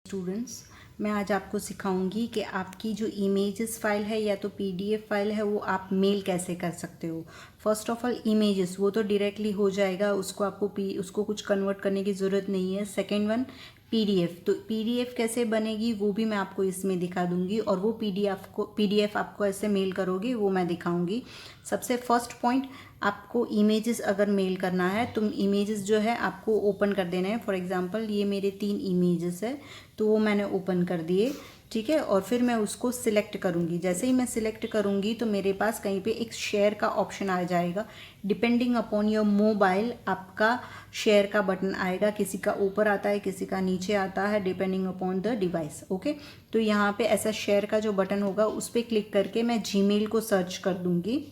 Students, मैं आज आपको सिखाऊंगी कि आपकी जो इमेजेस फाइल है या तो पीडीएफ फाइल है वो आप मेल कैसे कर सकते हो। फर्स्ट ऑफ ऑल इमेजेस वो तो डायरेक्टली हो जाएगा, उसको आपको उसको कुछ कन्वर्ट करने की ज़रूरत नहीं है। सेकंड वन पीडीएफ, तो पीडीएफ कैसे बनेगी वो भी मैं आपको इसमें दिखा दूंगी और वो पीडीएफ आपको ऐसे मेल करोगे वो मैं दिखाऊंगी। सबसे फर्स्ट पॉइंट, आपको इमेजेस अगर मेल करना है तो इमेजेस जो है आपको ओपन कर देना है। फॉर एग्जांपल ये मेरे 3 इमेजेस है तो वो मैंने ओपन कर दिए, ठीक है। और फिर मैं उसको सिलेक्ट करूँगी। जैसे ही मैं सिलेक्ट करूँगी तो मेरे पास कहीं पे एक शेयर का ऑप्शन आ जाएगा। डिपेंडिंग अपॉन योर मोबाइल आपका शेयर का बटन आएगा, किसी का ऊपर आता है किसी का नीचे आता है, depending upon the device. Okay, तो यहाँ पे ऐसा शेयर का जो बटन होगा उस पर क्लिक करके मैं जीमेल को सर्च कर दूँगी।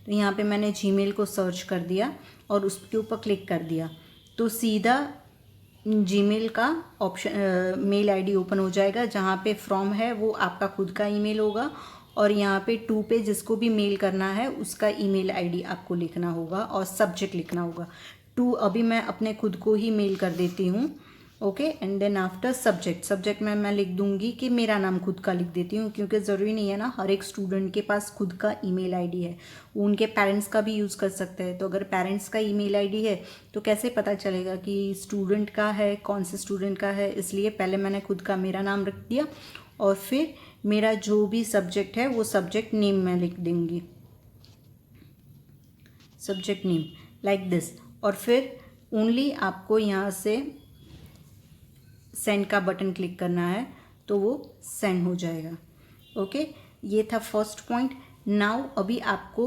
तो यहाँ पे मैंने जीमेल को सर्च कर दिया और उसके ऊपर क्लिक कर दिया तो सीधा जीमेल का ऑप्शन मेल आईडी ओपन हो जाएगा। जहाँ पे फ्रॉम है वो आपका खुद का ईमेल होगा और यहाँ पे टू पे जिसको भी मेल करना है उसका ईमेल आईडी आपको लिखना होगा और सब्जेक्ट लिखना होगा। टू अभी मैं अपने खुद को ही मेल कर देती हूँ। Okay, and then after subject में मैं लिख दूंगी कि मेरा नाम खुद का लिख देती हूँ, क्योंकि ज़रूरी नहीं है ना हर एक स्टूडेंट के पास खुद का ईमेल आईडी है, वो उनके पेरेंट्स का भी यूज़ कर सकते हैं। तो अगर पेरेंट्स का ईमेल आईडी है तो कैसे पता चलेगा कि स्टूडेंट का है, कौन से स्टूडेंट का है, इसलिए पहले मैंने खुद का मेरा नाम रख दिया और फिर मेरा जो भी सब्जेक्ट है वो सब्जेक्ट नेम मैं लिख दूँगी, सब्जेक्ट नेम लाइक दिस। और फिर ओनली आपको यहाँ से सेंड का बटन क्लिक करना है तो वो सेंड हो जाएगा। ओके, ये था फर्स्ट पॉइंट। नाउ अभी आपको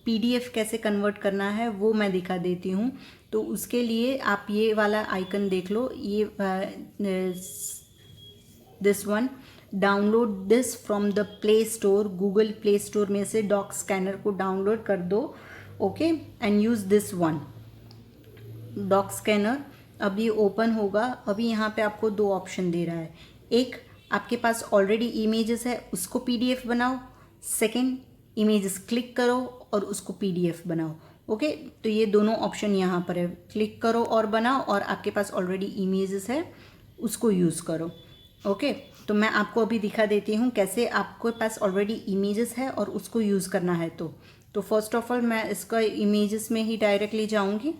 पीडीएफ कैसे कन्वर्ट करना है वो मैं दिखा देती हूँ। तो उसके लिए आप ये वाला आइकन देख लो, ये this one, download this from the Play Store. Google Play Store में से डॉक स्कैनर को डाउनलोड कर दो। Okay, and use this one doc scanner. अभी ओपन होगा। अभी यहाँ पे आपको 2 ऑप्शन दे रहा है। एक, आपके पास ऑलरेडी इमेजेस है उसको पीडीएफ बनाओ। सेकंड, इमेजेस क्लिक करो और उसको पीडीएफ बनाओ। ओके, तो ये दोनों ऑप्शन यहाँ पर है, क्लिक करो और बनाओ, और आपके पास ऑलरेडी इमेजेस है उसको यूज़ करो। ओके, तो मैं आपको अभी दिखा देती हूँ कैसे आपके पास ऑलरेडी इमेजेस है और उसको यूज़ करना है। तो फर्स्ट ऑफ ऑल मैं इसका इमेजेस में ही डायरेक्टली जाऊँगी।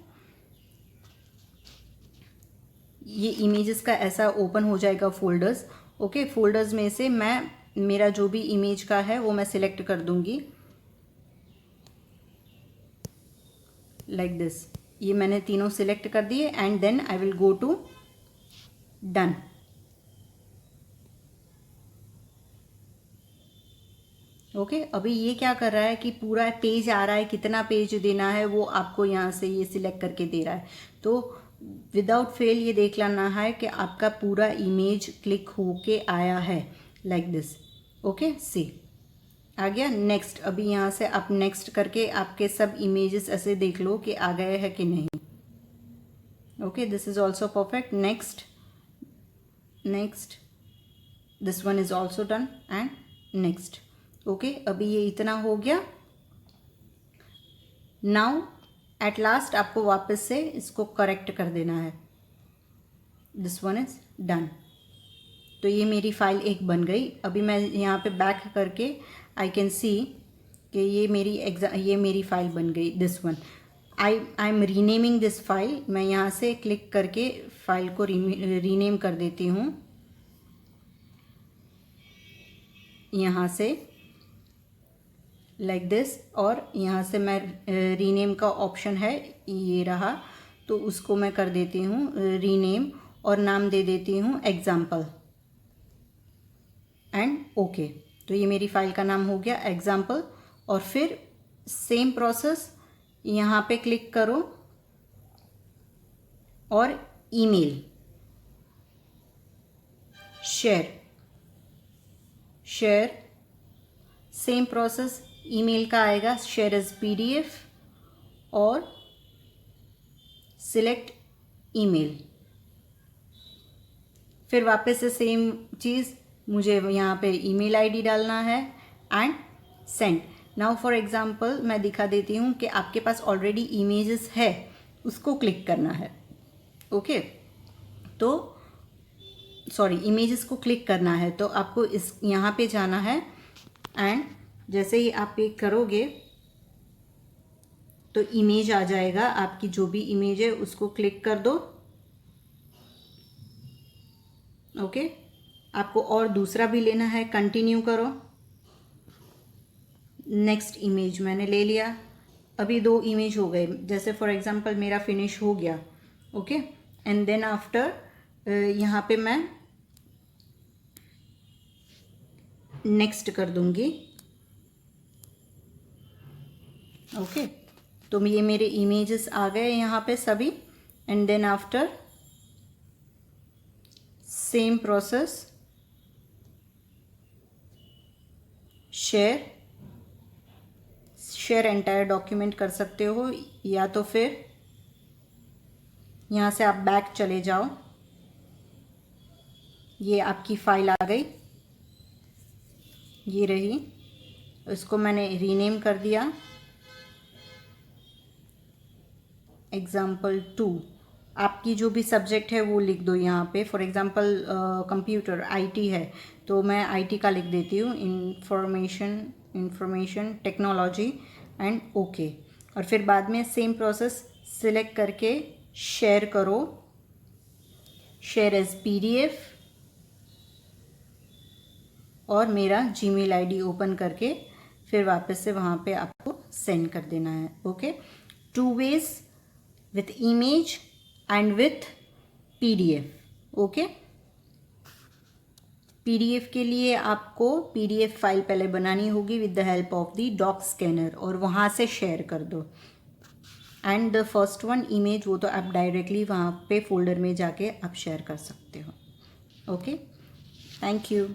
ये इमेजेस का ऐसा ओपन हो जाएगा फोल्डर्स। ओके, फोल्डर्स में से मैं मेरा जो भी इमेज का है वो मैं सिलेक्ट कर दूंगी लाइक दिस। ये मैंने तीनों सिलेक्ट कर दिए and then I will go to done. Okay, अभी ये क्या कर रहा है कि पूरा पेज आ रहा है, कितना पेज देना है वो आपको यहाँ से ये सिलेक्ट करके दे रहा है। तो विदाउट फेल ये देख लेना है कि आपका पूरा इमेज क्लिक होके आया है लाइक दिस। ओके, सी आ गया। नेक्स्ट, अभी यहाँ से आप नेक्स्ट करके आपके सब इमेजेस ऐसे देख लो कि आ गए हैं कि नहीं। Okay, this is also perfect. Next, this one is also done and next. Okay, अभी ये इतना हो गया। नाउ एट लास्ट आपको वापस से इसको करेक्ट कर देना है। This one is done. तो ये मेरी फाइल एक बन गई। अभी मैं यहाँ पे बैक करके आई कैन सी कि ये मेरी फाइल बन गई। This one I am renaming this file. मैं यहाँ से क्लिक करके फाइल को रीनेम कर देती हूँ यहाँ से लाइक दिस। और यहाँ से मैं रीनेम का ऑप्शन है ये रहा, तो उसको मैं कर देती हूँ रीनेम और नाम दे देती हूँ एग्जाम्पल एंड ओके। तो ये मेरी फाइल का नाम हो गया एग्जाम्पल। और फिर सेम प्रोसेस, यहाँ पे क्लिक करो और email share same process, email का आएगा शेयर एज पीडीएफ और सिलेक्ट ईमेल। फिर वापस से सेम चीज़, मुझे यहाँ पे ईमेल आईडी डालना है and send. Now for example मैं दिखा देती हूँ कि आपके पास ऑलरेडी इमेजेस है, उसको क्लिक करना है। ओके, तो सॉरी इमेजेस को क्लिक करना है, तो आपको इस यहाँ पे जाना है एंड जैसे ही आप क्लिक करोगे तो इमेज आ जाएगा। आपकी जो भी इमेज है उसको क्लिक कर दो। ओके, आपको और दूसरा भी लेना है, कंटिन्यू करो। नेक्स्ट इमेज मैंने ले लिया, अभी 2 इमेज हो गए। जैसे फॉर एग्जांपल मेरा फिनिश हो गया। ओके, एंड देन आफ्टर यहाँ पे मैं नेक्स्ट कर दूंगी। ओके, तो ये मेरे इमेजेस आ गए यहाँ पे सभी। And then after same process, share entire document कर सकते हो, या तो फिर यहाँ से आप बैक चले जाओ। ये आपकी फाइल आ गई, ये रही। इसको मैंने रीनेम कर दिया एग्जाम्पल 2। आपकी जो भी सब्जेक्ट है वो लिख दो यहाँ पे। फॉर एग्जांपल कंप्यूटर आईटी है तो मैं आईटी का लिख देती हूँ, इंफॉर्मेशन टेक्नोलॉजी एंड ओके। और फिर बाद में सेम प्रोसेस सिलेक्ट करके शेयर करो, शेयर एज पीडीएफ, और मेरा जीमेल आईडी ओपन करके फिर वापस से वहाँ पे आपको सेंड कर देना है। Okay, 2 ways, with image and with PDF। Okay, PDF के लिए आपको PDF फाइल पहले बनानी होगी with the help of the doc scanner, और वहाँ से शेयर कर दो। And the first one image, वो तो आप डायरेक्टली वहाँ पे फोल्डर में जाके आप शेयर कर सकते हो। Okay, thank you.